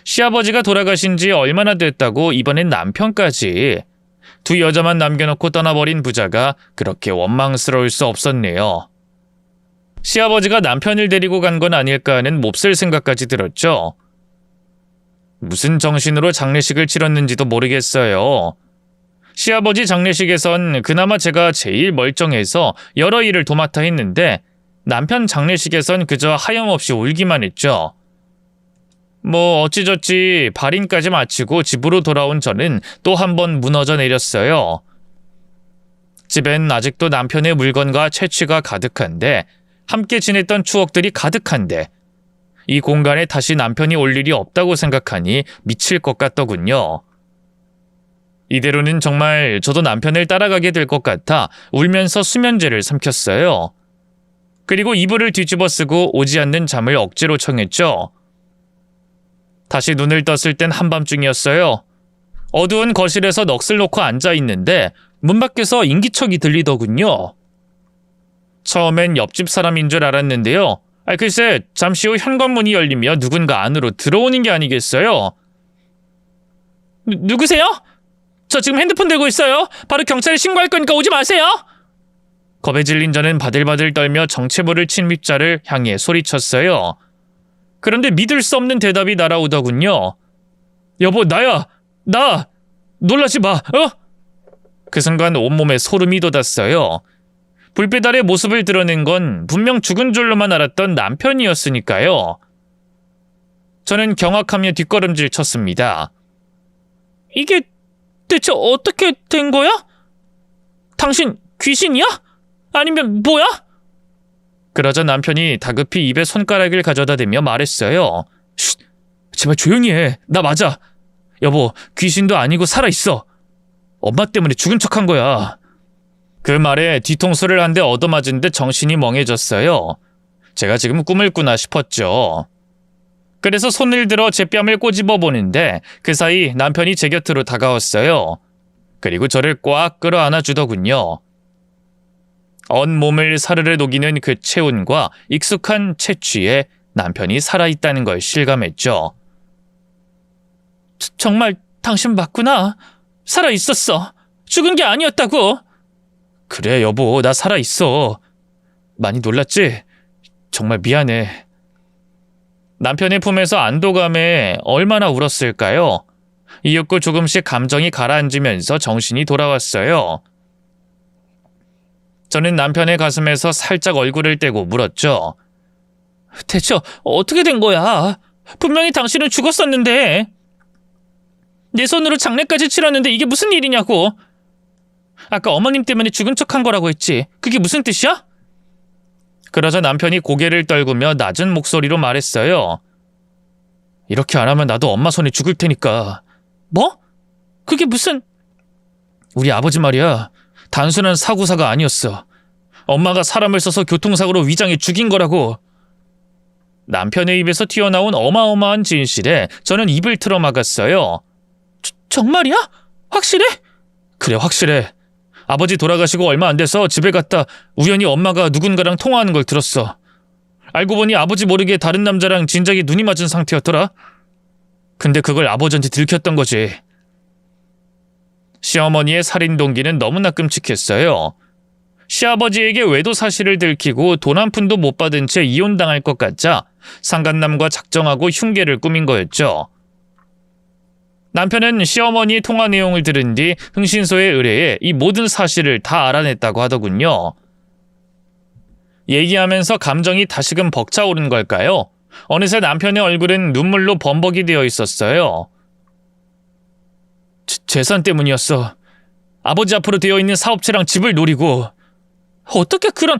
A: 시아버지가 돌아가신 지 얼마나 됐다고 이번엔 남편까지. 두 여자만 남겨놓고 떠나버린 부자가 그렇게 원망스러울 수 없었네요. 시아버지가 남편을 데리고 간 건 아닐까 하는 몹쓸 생각까지 들었죠. 무슨 정신으로 장례식을 치렀는지도 모르겠어요. 시아버지 장례식에선 그나마 제가 제일 멀쩡해서 여러 일을 도맡아 했는데 남편 장례식에선 그저 하염없이 울기만 했죠. 뭐 어찌저찌 발인까지 마치고 집으로 돌아온 저는 또 한 번 무너져 내렸어요. 집엔 아직도 남편의 물건과 채취가 가득한데 함께 지냈던 추억들이 가득한데 이 공간에 다시 남편이 올 일이 없다고 생각하니 미칠 것 같더군요. 이대로는 정말 저도 남편을 따라가게 될 것 같아 울면서 수면제를 삼켰어요. 그리고 이불을 뒤집어 쓰고 오지 않는 잠을 억지로 청했죠. 다시 눈을 떴을 땐 한밤중이었어요. 어두운 거실에서 넋을 놓고 앉아있는데 문 밖에서 인기척이 들리더군요. 처음엔 옆집 사람인 줄 알았는데요. 글쎄 잠시 후 현관문이 열리며 누군가 안으로 들어오는 게 아니겠어요? 누구세요? 저 지금 핸드폰 들고 있어요. 바로 경찰에 신고할 거니까 오지 마세요. 겁에 질린 저는 바들바들 떨며 정체모를 침입자를 향해 소리쳤어요. 그런데 믿을 수 없는 대답이 날아오더군요. 여보, 나야. 나. 놀라지 마. 그 순간 온몸에 소름이 돋았어요. 불빛 아래 모습을 드러낸 건 분명 죽은 줄로만 알았던 남편이었으니까요. 저는 경악하며 뒷걸음질 쳤습니다. 이게 대체 어떻게 된 거야? 당신 귀신이야? 아니면 뭐야? 그러자 남편이 다급히 입에 손가락을 가져다 대며 말했어요. 쉿! 제발 조용히 해. 나 맞아. 여보, 귀신도 아니고 살아있어. 엄마 때문에 죽은 척한 거야. 그 말에 뒤통수를 한 대 얻어맞은 듯 정신이 멍해졌어요. 제가 지금 꿈을 꾸나 싶었죠. 그래서 손을 들어 제 뺨을 꼬집어 보는데 그 사이 남편이 제 곁으로 다가왔어요. 그리고 저를 꽉 끌어안아 주더군요. 온몸을 사르르 녹이는 그 체온과 익숙한 채취에 남편이 살아있다는 걸 실감했죠. 정말 당신 맞구나. 살아있었어. 죽은 게 아니었다고. 그래 여보, 나 살아있어. 많이 놀랐지? 정말 미안해. 남편의 품에서 안도감에 얼마나 울었을까요? 이윽고 조금씩 감정이 가라앉으면서 정신이 돌아왔어요. 저는 남편의 가슴에서 살짝 얼굴을 떼고 물었죠. 대체 어떻게 된 거야? 분명히 당신은 죽었었는데. 내 손으로 장례까지 치렀는데 이게 무슨 일이냐고. 아까 어머님 때문에 죽은 척한 거라고 했지. 그게 무슨 뜻이야? 그러자 남편이 고개를 떨구며 낮은 목소리로 말했어요. 이렇게 안 하면 나도 엄마 손에 죽을 테니까. 뭐? 그게 무슨... 우리 아버지 말이야. 단순한 사고사가 아니었어. 엄마가 사람을 써서 교통사고로 위장해 죽인 거라고. 남편의 입에서 튀어나온 어마어마한 진실에 저는 입을 틀어막았어요. 정말이야? 확실해? 그래, 확실해. 아버지 돌아가시고 얼마 안 돼서 집에 갔다 우연히 엄마가 누군가랑 통화하는 걸 들었어. 알고 보니 아버지 모르게 다른 남자랑 진작에 눈이 맞은 상태였더라. 근데 그걸 아버지한테 들켰던 거지. 시어머니의 살인 동기는 너무나 끔찍했어요. 시아버지에게 외도 사실을 들키고 돈 한 푼도 못 받은 채 이혼당할 것 같자 상간남과 작정하고 흉계를 꾸민 거였죠. 남편은 시어머니의 통화 내용을 들은 뒤 흥신소에 의뢰해 이 모든 사실을 다 알아냈다고 하더군요. 얘기하면서 감정이 다시금 벅차오른 걸까요? 어느새 남편의 얼굴은 눈물로 범벅이 되어 있었어요. 재산 때문이었어. 아버지 앞으로 되어 있는 사업체랑 집을 노리고. 어떻게 그런...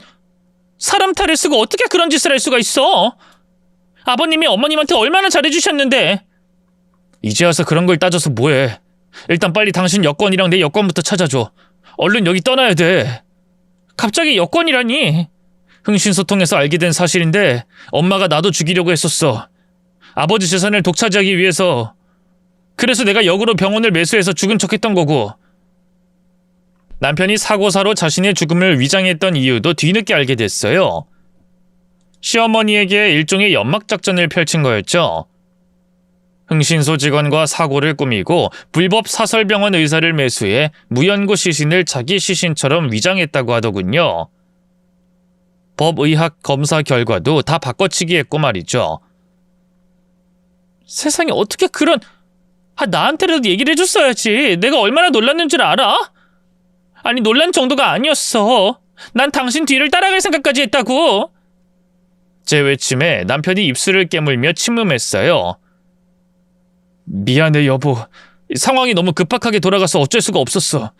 A: 사람 탈을 쓰고 어떻게 그런 짓을 할 수가 있어? 아버님이 어머님한테 얼마나 잘해주셨는데. 이제 와서 그런 걸 따져서 뭐해. 일단 빨리 당신 여권이랑 내 여권부터 찾아줘. 얼른 여기 떠나야 돼. 갑자기 여권이라니? 흥신소통에서 알게 된 사실인데 엄마가 나도 죽이려고 했었어. 아버지 재산을 독차지하기 위해서. 그래서 내가 역으로 병원을 매수해서 죽은 척했던 거고. 남편이 사고사로 자신의 죽음을 위장했던 이유도 뒤늦게 알게 됐어요. 시어머니에게 일종의 연막작전을 펼친 거였죠. 흥신소 직원과 사고를 꾸미고 불법 사설병원 의사를 매수해 무연고 시신을 자기 시신처럼 위장했다고 하더군요. 법의학 검사 결과도 다 바꿔치기 했고 말이죠. 세상에 어떻게 그런... 나한테라도 얘기를 해줬어야지. 내가 얼마나 놀랐는 줄 알아? 아니 놀란 정도가 아니었어. 난 당신 뒤를 따라갈 생각까지 했다고. 제 외침에 남편이 입술을 깨물며 침음했어요. 미안해 여보. 상황이 너무 급박하게 돌아가서 어쩔 수가 없었어.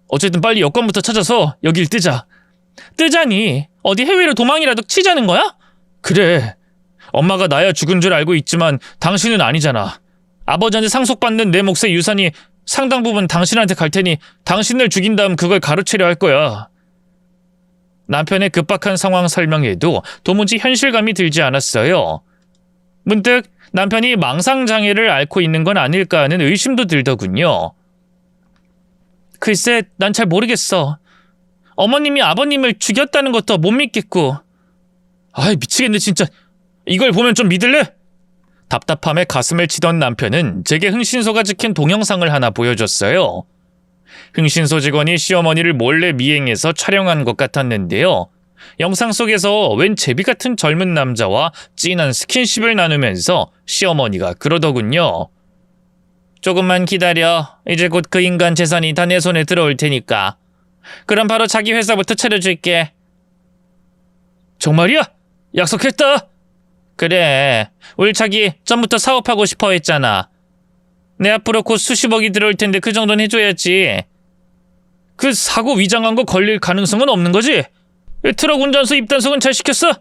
A: 어쨌든 빨리 여권부터 찾아서 여길 뜨자. 뜨자니? 어디 해외로 도망이라도 치자는 거야? 그래. 엄마가 나야 죽은 줄 알고 있지만 당신은 아니잖아. 아버지한테 상속받는 내 몫의 유산이 상당 부분 당신한테 갈 테니 당신을 죽인 다음 그걸 가로채려 할 거야. 남편의 급박한 상황 설명에도 도무지 현실감이 들지 않았어요. 문득 남편이 망상장애를 앓고 있는 건 아닐까 하는 의심도 들더군요. 글쎄, 난 잘 모르겠어. 어머님이 아버님을 죽였다는 것도 못 믿겠고. 아이, 미치겠네 진짜. 이걸 보면 좀 믿을래? 답답함에 가슴을 치던 남편은 제게 흥신소가 찍힌 동영상을 하나 보여줬어요. 흥신소 직원이 시어머니를 몰래 미행해서 촬영한 것 같았는데요. 영상 속에서 웬 제비 같은 젊은 남자와 진한 스킨십을 나누면서 시어머니가 그러더군요. 조금만 기다려. 이제 곧 그 인간 재산이 다 내 손에 들어올 테니까. 그럼 바로 자기 회사부터 차려줄게. 정말이야? 약속했다. 그래. 우리 자기 전부터 사업하고 싶어 했잖아. 내 앞으로 곧 수십억이 들어올 텐데 그 정도는 해줘야지. 그 사고 위장한 거 걸릴 가능성은 없는 거지? 트럭 운전수 입단속은 잘 시켰어?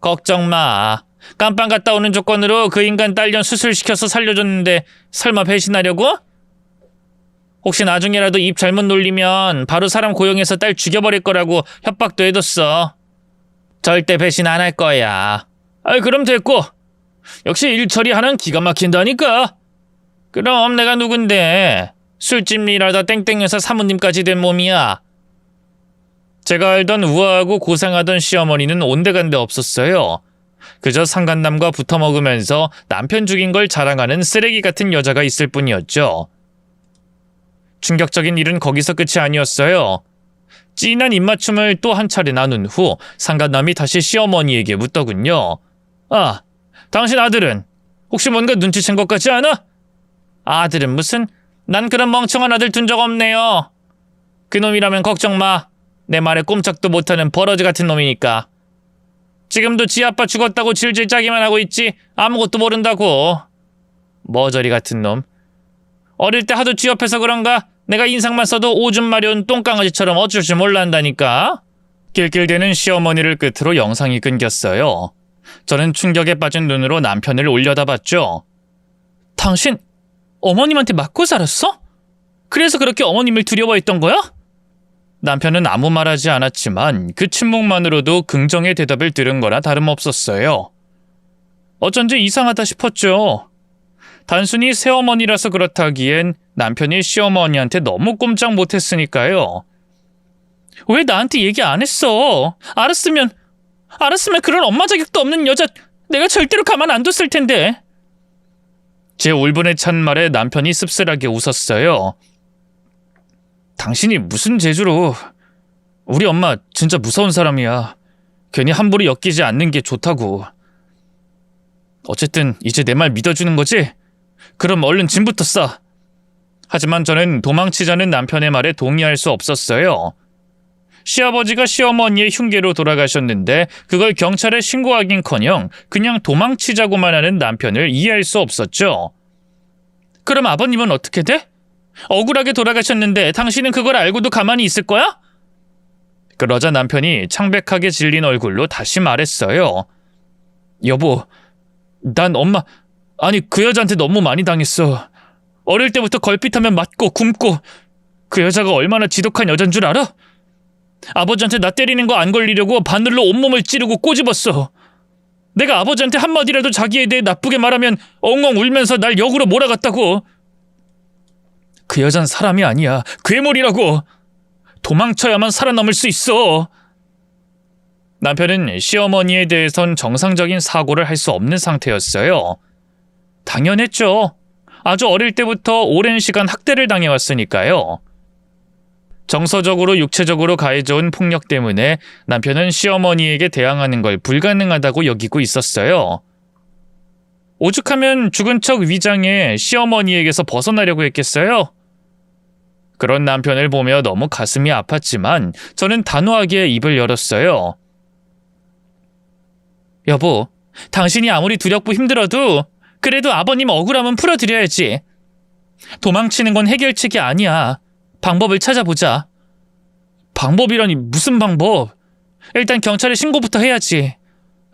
A: 걱정 마. 깜빵 갔다 오는 조건으로 그 인간 딸년 수술시켜서 살려줬는데 설마 배신하려고? 혹시 나중에라도 입 잘못 놀리면 바로 사람 고용해서 딸 죽여버릴 거라고 협박도 해뒀어. 절대 배신 안 할 거야. 아이, 그럼 됐고. 역시 일 처리하는 기가 막힌다니까. 그럼 내가 누군데. 술집 일하다 땡땡해서 사모님까지 된 몸이야. 제가 알던 우아하고 고상하던 시어머니는 온데간데 없었어요. 그저 상간남과 붙어먹으면서 남편 죽인 걸 자랑하는 쓰레기 같은 여자가 있을 뿐이었죠. 충격적인 일은 거기서 끝이 아니었어요. 진한 입맞춤을 또 한 차례 나눈 후 상간남이 다시 시어머니에게 묻더군요. 아, 당신 아들은 혹시 뭔가 눈치챈 것 같지 않아? 아들은 무슨? 난 그런 멍청한 아들 둔 적 없네요. 그놈이라면 걱정 마. 내 말에 꼼짝도 못하는 버러지 같은 놈이니까. 지금도 지 아빠 죽었다고 질질 짜기만 하고 있지 아무것도 모른다고. 머저리 같은 놈. 어릴 때 하도 쥐업해서 그런가? 내가 인상만 써도 오줌 마려운 똥강아지처럼 어쩔 줄 몰라 한다니까. 낄낄대는 시어머니를 끝으로 영상이 끊겼어요. 저는 충격에 빠진 눈으로 남편을 올려다봤죠. 당신 어머님한테 맞고 살았어? 그래서 그렇게 어머님을 두려워했던 거야? 남편은 아무 말하지 않았지만 그 침묵만으로도 긍정의 대답을 들은 거나 다름없었어요. 어쩐지 이상하다 싶었죠. 단순히 새어머니라서 그렇다기엔 남편이 시어머니한테 너무 꼼짝 못했으니까요. 왜 나한테 얘기 안 했어? 알았으면 그런 엄마 자격도 없는 여자 내가 절대로 가만 안 뒀을 텐데. 제 울분에 찬 말에 남편이 씁쓸하게 웃었어요. 당신이 무슨 재주로. 우리 엄마 진짜 무서운 사람이야. 괜히 함부로 엮이지 않는 게 좋다고. 어쨌든 이제 내 말 믿어주는 거지? 그럼 얼른 짐부터 싸. 하지만 저는 도망치자는 남편의 말에 동의할 수 없었어요. 시아버지가 시어머니의 흉계로 돌아가셨는데 그걸 경찰에 신고하긴커녕 그냥 도망치자고만 하는 남편을 이해할 수 없었죠. 그럼 아버님은 어떻게 돼? 억울하게 돌아가셨는데 당신은 그걸 알고도 가만히 있을 거야? 그러자 남편이 창백하게 질린 얼굴로 다시 말했어요. 여보, 난 그 여자한테 너무 많이 당했어. 어릴 때부터 걸핏하면 맞고 굶고. 그 여자가 얼마나 지독한 여잔 줄 알아? 아버지한테 나 때리는 거 안 걸리려고 바늘로 온몸을 찌르고 꼬집었어. 내가 아버지한테 한마디라도 자기에 대해 나쁘게 말하면 엉엉 울면서 날 역으로 몰아갔다고. 그 여잔 사람이 아니야. 괴물이라고. 도망쳐야만 살아남을 수 있어. 남편은 시어머니에 대해선 정상적인 사고를 할 수 없는 상태였어요. 당연했죠. 아주 어릴 때부터 오랜 시간 학대를 당해왔으니까요. 정서적으로 육체적으로 가해져온 폭력 때문에 남편은 시어머니에게 대항하는 걸 불가능하다고 여기고 있었어요. 오죽하면 죽은 척 위장해 시어머니에게서 벗어나려고 했겠어요? 그런 남편을 보며 너무 가슴이 아팠지만 저는 단호하게 입을 열었어요. 여보, 당신이 아무리 두렵고 힘들어도 그래도 아버님 억울함은 풀어드려야지. 도망치는 건 해결책이 아니야. 방법을 찾아보자. 방법이라니 무슨 방법? 일단 경찰에 신고부터 해야지.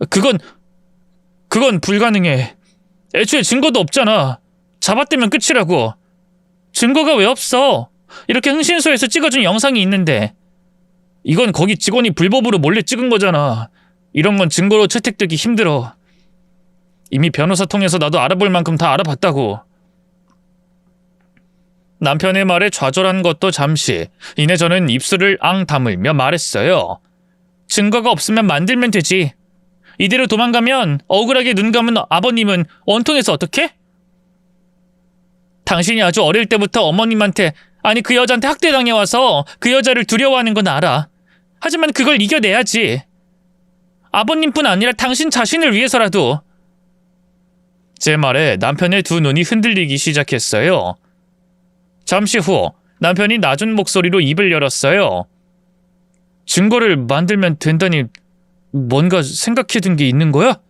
A: 그건 불가능해. 애초에 증거도 없잖아. 잡아떼면 끝이라고. 증거가 왜 없어? 이렇게 흥신소에서 찍어준 영상이 있는데. 이건 거기 직원이 불법으로 몰래 찍은 거잖아. 이런 건 증거로 채택되기 힘들어. 이미 변호사 통해서 나도 알아볼 만큼 다 알아봤다고. 남편의 말에 좌절한 것도 잠시. 이내 저는 입술을 앙 다물며 말했어요. 증거가 없으면 만들면 되지. 이대로 도망가면 억울하게 눈 감은 아버님은 원통해서 어떡해? 당신이 아주 어릴 때부터 어머님한테, 아니 그 여자한테 학대당해와서 그 여자를 두려워하는 건 알아. 하지만 그걸 이겨내야지. 아버님뿐 아니라 당신 자신을 위해서라도. 제 말에 남편의 두 눈이 흔들리기 시작했어요. 잠시 후 남편이 낮은 목소리로 입을 열었어요. 증거를 만들면 된다니 뭔가 생각해둔 게 있는 거야?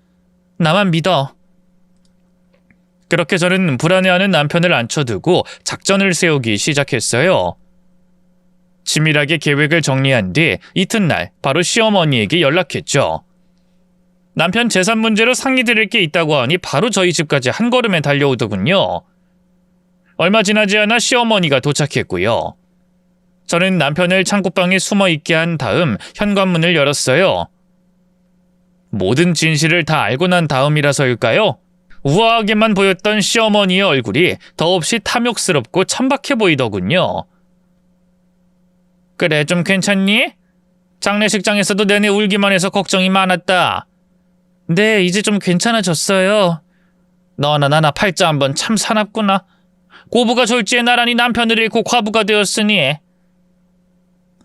A: 나만 믿어. 그렇게 저는 불안해하는 남편을 앉혀두고 작전을 세우기 시작했어요. 치밀하게 계획을 정리한 뒤 이튿날 바로 시어머니에게 연락했죠. 남편 재산 문제로 상의드릴 게 있다고 하니 바로 저희 집까지 한 걸음에 달려오더군요. 얼마 지나지 않아 시어머니가 도착했고요. 저는 남편을 창고방에 숨어있게 한 다음 현관문을 열었어요. 모든 진실을 다 알고 난 다음이라서일까요? 우아하게만 보였던 시어머니의 얼굴이 더없이 탐욕스럽고 천박해 보이더군요. 그래, 좀 괜찮니? 장례식장에서도 내내 울기만 해서 걱정이 많았다. 네, 이제 좀 괜찮아졌어요. 너나 나나 팔자 한번 참 사납구나. 고부가 졸지에 나란히 남편을 잃고 과부가 되었으니.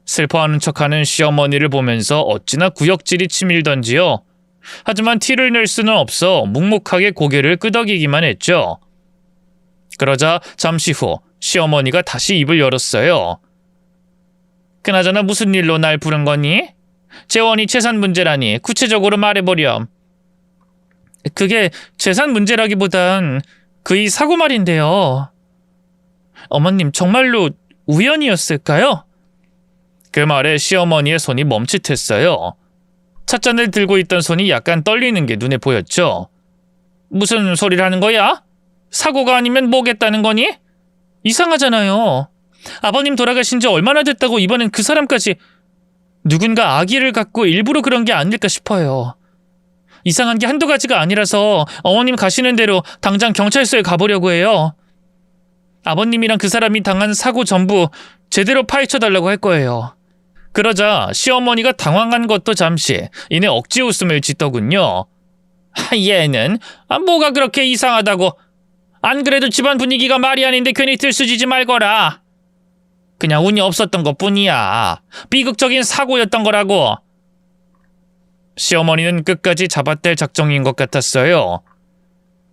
A: 슬퍼하는 척하는 시어머니를 보면서 어찌나 구역질이 치밀던지요. 하지만 티를 낼 수는 없어 묵묵하게 고개를 끄덕이기만 했죠. 그러자 잠시 후 시어머니가 다시 입을 열었어요. 그나저나 무슨 일로 날 부른 거니? 재원이 재산 문제라니 구체적으로 말해보렴. 그게 재산 문제라기보단 그이 사고 말인데요. 어머님 정말로 우연이었을까요? 그 말에 시어머니의 손이 멈칫했어요. 찻잔을 들고 있던 손이 약간 떨리는 게 눈에 보였죠. 무슨 소리를 하는 거야? 사고가 아니면 뭐겠다는 거니? 이상하잖아요. 아버님 돌아가신 지 얼마나 됐다고 이번엔 그 사람까지 누군가 악의를 갖고 일부러 그런 게 아닐까 싶어요. 이상한 게 한두 가지가 아니라서 어머님 가시는 대로 당장 경찰서에 가보려고 해요. 아버님이랑 그 사람이 당한 사고 전부 제대로 파헤쳐달라고 할 거예요. 그러자 시어머니가 당황한 것도 잠시 이내 억지 웃음을 짓더군요. 얘는 뭐가 그렇게 이상하다고. 안 그래도 집안 분위기가 말이 아닌데 괜히 들쑤지지 말거라. 그냥 운이 없었던 것뿐이야. 비극적인 사고였던 거라고. 시어머니는 끝까지 잡아댈 작정인 것 같았어요.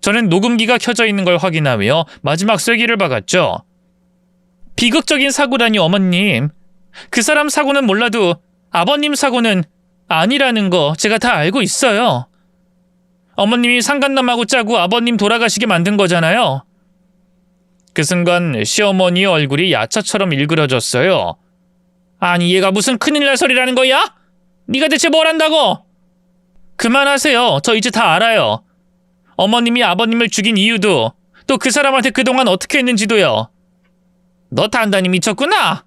A: 저는 녹음기가 켜져 있는 걸 확인하며 마지막 쐐기를 박았죠. 비극적인 사고라니 어머님. 그 사람 사고는 몰라도 아버님 사고는 아니라는 거 제가 다 알고 있어요. 어머님이 상간남하고 짜고 아버님 돌아가시게 만든 거잖아요. 그 순간 시어머니의 얼굴이 야차처럼 일그러졌어요. 아니 얘가 무슨 큰일 날 소리라는 거야? 네가 대체 뭘 안다고? 그만하세요. 저 이제 다 알아요. 어머님이 아버님을 죽인 이유도 또 그 사람한테 그동안 어떻게 했는지도요. 너 단단히 미쳤구나.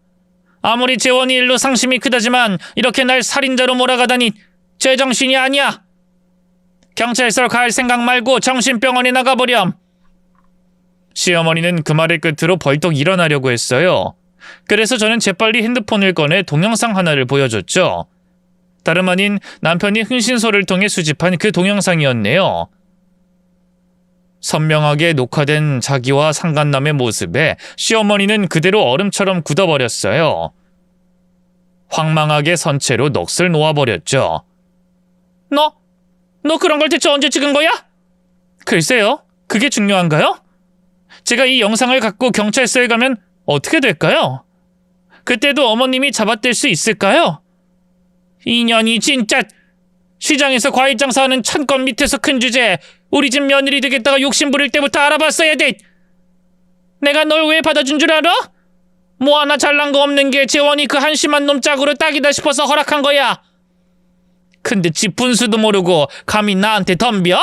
A: 아무리 재원이 일로 상심이 크다지만 이렇게 날 살인자로 몰아가다니 제정신이 아니야. 경찰서 갈 생각 말고 정신병원에 나가버렴. 시어머니는 그 말의 끝으로 벌떡 일어나려고 했어요. 그래서 저는 재빨리 핸드폰을 꺼내 동영상 하나를 보여줬죠. 다름 아닌 남편이 흥신소를 통해 수집한 그 동영상이었네요. 선명하게 녹화된 자기와 상간남의 모습에 시어머니는 그대로 얼음처럼 굳어버렸어요. 황망하게 선체로 넋을 놓아버렸죠. 너 그런 걸 대체 언제 찍은 거야? 글쎄요, 그게 중요한가요? 제가 이 영상을 갖고 경찰서에 가면 어떻게 될까요? 그때도 어머님이 잡아댈 수 있을까요? 인연이 진짜. 시장에서 과일 장사하는 천건 밑에서 큰 주제 우리 집 며느리 되겠다가 욕심 부릴 때부터 알아봤어야 돼. 내가 널 왜 받아준 줄 알아? 뭐 하나 잘난 거 없는 게 재원이 그 한심한 놈 짝으로 딱이다 싶어서 허락한 거야. 근데 지 분수도 모르고 감히 나한테 덤벼?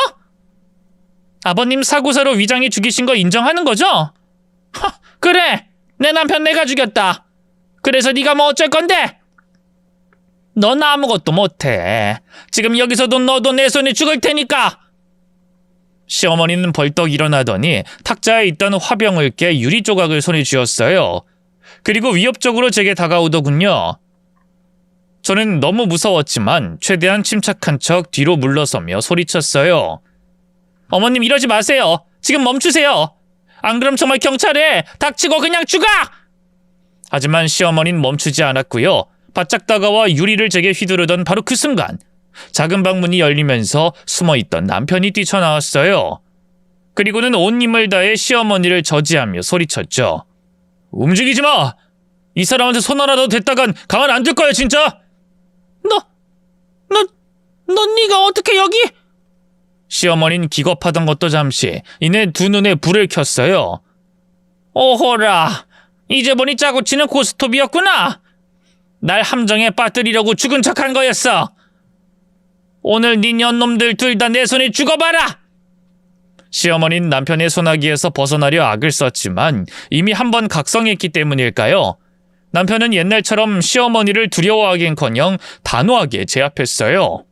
A: 아버님 사고사로 위장이 죽이신 거 인정하는 거죠? 그래, 내 남편 내가 죽였다. 그래서 네가 뭐 어쩔 건데? 넌 아무것도 못해. 지금 여기서도 너도 내 손에 죽을 테니까. 시어머니는 벌떡 일어나더니 탁자에 있던 화병을 깨 유리 조각을 손에 쥐었어요. 그리고 위협적으로 제게 다가오더군요. 저는 너무 무서웠지만 최대한 침착한 척 뒤로 물러서며 소리쳤어요. 어머님 이러지 마세요. 지금 멈추세요. 안 그럼 정말 경찰에 닥치고 그냥 죽어! 하지만 시어머니는 멈추지 않았고요. 바짝 다가와 유리를 제게 휘두르던 바로 그 순간 작은 방문이 열리면서 숨어있던 남편이 뛰쳐나왔어요. 그리고는 온 힘을 다해 시어머니를 저지하며 소리쳤죠. 움직이지 마! 이 사람한테 손 하나라도 댔다간 가만 안 둘 거야 진짜! 네가 어떻게 여기? 시어머니는 기겁하던 것도 잠시 이내 두 눈에 불을 켰어요. 오호라, 이제 보니 짜고 치는 고스톱이었구나. 날 함정에 빠뜨리려고 죽은 척한 거였어. 오늘 네 년놈들 둘 다 내 손에 죽어봐라. 시어머니는 남편의 손아귀에서 벗어나려 악을 썼지만 이미 한 번 각성했기 때문일까요? 남편은 옛날처럼 시어머니를 두려워하긴커녕 단호하게 제압했어요.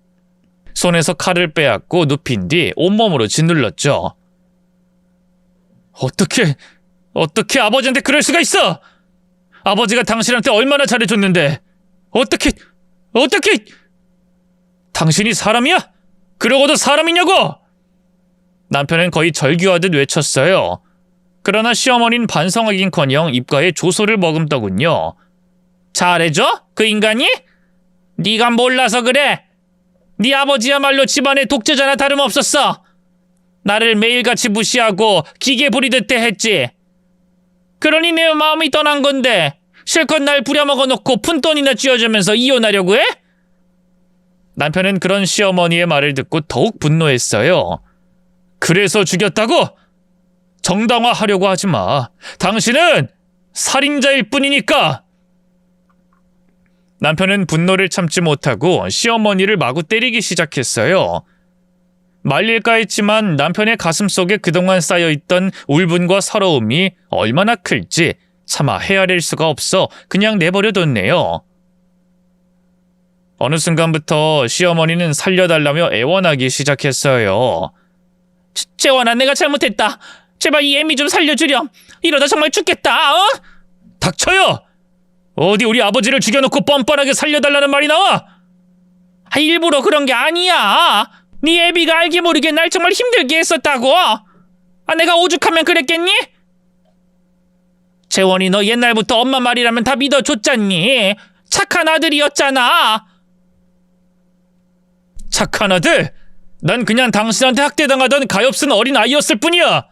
A: 손에서 칼을 빼앗고 눕힌 뒤 온몸으로 짓눌렀죠. 어떻게 아버지한테 그럴 수가 있어? 아버지가 당신한테 얼마나 잘해줬는데 어떻게 당신이 사람이야? 그러고도 사람이냐고! 남편은 거의 절규하듯 외쳤어요. 그러나 시어머니는 반성하긴커녕 입가에 조소를 머금더군요. 잘해줘? 그 인간이? 네가 몰라서 그래. 네 아버지야말로 집안의 독재자나 다름없었어. 나를 매일같이 무시하고 기계 부리듯 대했지. 그러니 내 마음이 떠난 건데 실컷 날 부려먹어 놓고 푼돈이나 쥐어주면서 이혼하려고 해? 남편은 그런 시어머니의 말을 듣고 더욱 분노했어요. 그래서 죽였다고? 정당화하려고 하지 마. 당신은 살인자일 뿐이니까! 남편은 분노를 참지 못하고 시어머니를 마구 때리기 시작했어요. 말릴까 했지만 남편의 가슴속에 그동안 쌓여있던 울분과 서러움이 얼마나 클지 차마 헤아릴 수가 없어 그냥 내버려뒀네요. 어느 순간부터 시어머니는 살려달라며 애원하기 시작했어요. 재원아, 내가 잘못했다. 제발 이 애미 좀 살려주렴. 이러다 정말 죽겠다. 어? 닥쳐요! 어디 우리 아버지를 죽여놓고 뻔뻔하게 살려달라는 말이 나와? 일부러 그런 게 아니야. 네 애비가 알게 모르게 날 정말 힘들게 했었다고. 내가 오죽하면 그랬겠니? 재원이 너 옛날부터 엄마 말이라면 다 믿어줬잖니. 착한 아들이었잖아. 착한 아들? 난 그냥 당신한테 학대당하던 가엾은 어린 아이였을 뿐이야.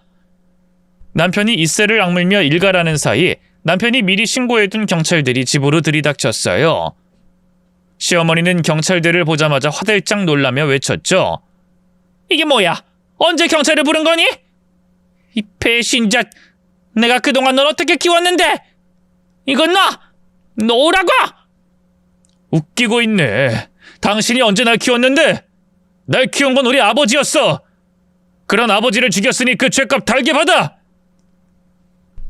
A: 남편이 이새를 악물며 일갈하는 사이 남편이 미리 신고해둔 경찰들이 집으로 들이닥쳤어요. 시어머니는 경찰들을 보자마자 화들짝 놀라며 외쳤죠. 이게 뭐야? 언제 경찰을 부른 거니? 이 배신자! 내가 그동안 널 어떻게 키웠는데! 이건 너 오라고! 웃기고 있네. 당신이 언제 날 키웠는데? 날 키운 건 우리 아버지였어. 그런 아버지를 죽였으니 그 죄값 달게 받아!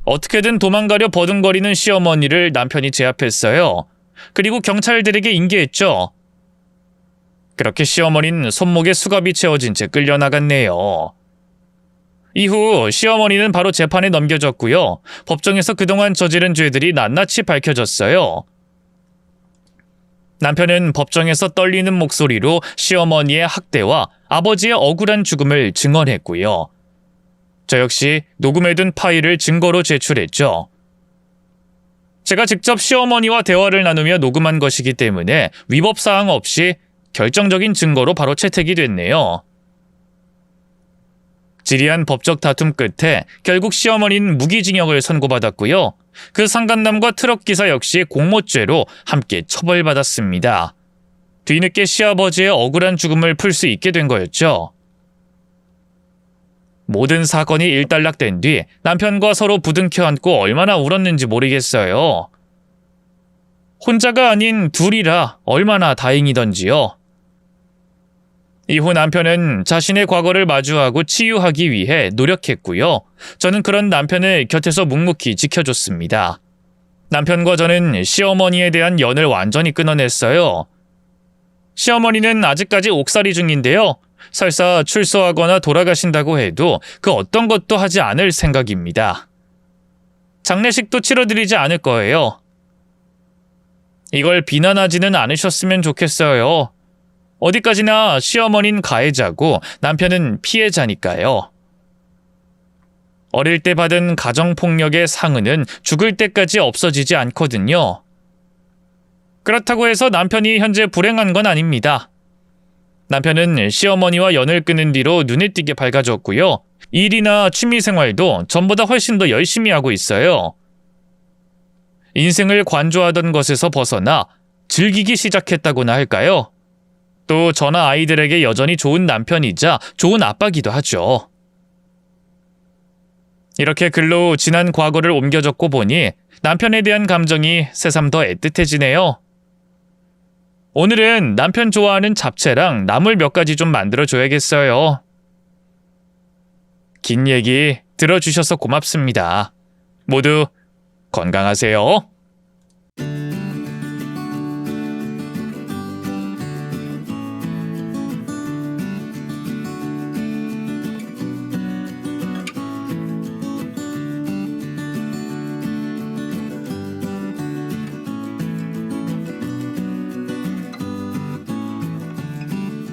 A: 어떻게든 도망가려 버둥거리는 시어머니를 남편이 제압했어요. 그리고 경찰들에게 인계했죠. 그렇게 시어머니는 손목에 수갑이 채워진 채 끌려나갔네요. 이후 시어머니는 바로 재판에 넘겨졌고요. 법정에서 그동안 저지른 죄들이 낱낱이 밝혀졌어요. 남편은 법정에서 떨리는 목소리로 시어머니의 학대와 아버지의 억울한 죽음을 증언했고요. 저 역시 녹음해둔 파일을 증거로 제출했죠. 제가 직접 시어머니와 대화를 나누며 녹음한 것이기 때문에 위법 사항 없이 결정적인 증거로 바로 채택이 됐네요. 지리한 법적 다툼 끝에 결국 시어머니는 무기징역을 선고받았고요. 그 상간남과 트럭 기사 역시 공모죄로 함께 처벌받았습니다. 뒤늦게 시아버지의 억울한 죽음을 풀 수 있게 된 거였죠. 모든 사건이 일단락된 뒤 남편과 서로 부둥켜 안고 얼마나 울었는지 모르겠어요. 혼자가 아닌 둘이라 얼마나 다행이던지요. 이후 남편은 자신의 과거를 마주하고 치유하기 위해 노력했고요. 저는 그런 남편을 곁에서 묵묵히 지켜줬습니다. 남편과 저는 시어머니에 대한 연을 완전히 끊어냈어요. 시어머니는 아직까지 옥살이 중인데요. 설사 출소하거나 돌아가신다고 해도 그 어떤 것도 하지 않을 생각입니다. 장례식도 치러드리지 않을 거예요. 이걸 비난하지는 않으셨으면 좋겠어요. 어디까지나 시어머니는 가해자고 남편은 피해자니까요. 어릴 때 받은 가정폭력의 상흔은 죽을 때까지 없어지지 않거든요. 그렇다고 해서 남편이 현재 불행한 건 아닙니다. 남편은 시어머니와 연을 끊은 뒤로 눈에 띄게 밝아졌고요. 일이나 취미생활도 전보다 훨씬 더 열심히 하고 있어요. 인생을 관조하던 것에서 벗어나 즐기기 시작했다고나 할까요? 또 저나 아이들에게 여전히 좋은 남편이자 좋은 아빠기도 하죠. 이렇게 글로 지난 과거를 옮겨 적고 보니 남편에 대한 감정이 새삼 더 애틋해지네요. 오늘은 남편 좋아하는 잡채랑 나물 몇 가지 좀 만들어줘야겠어요. 긴 얘기 들어주셔서 고맙습니다. 모두 건강하세요.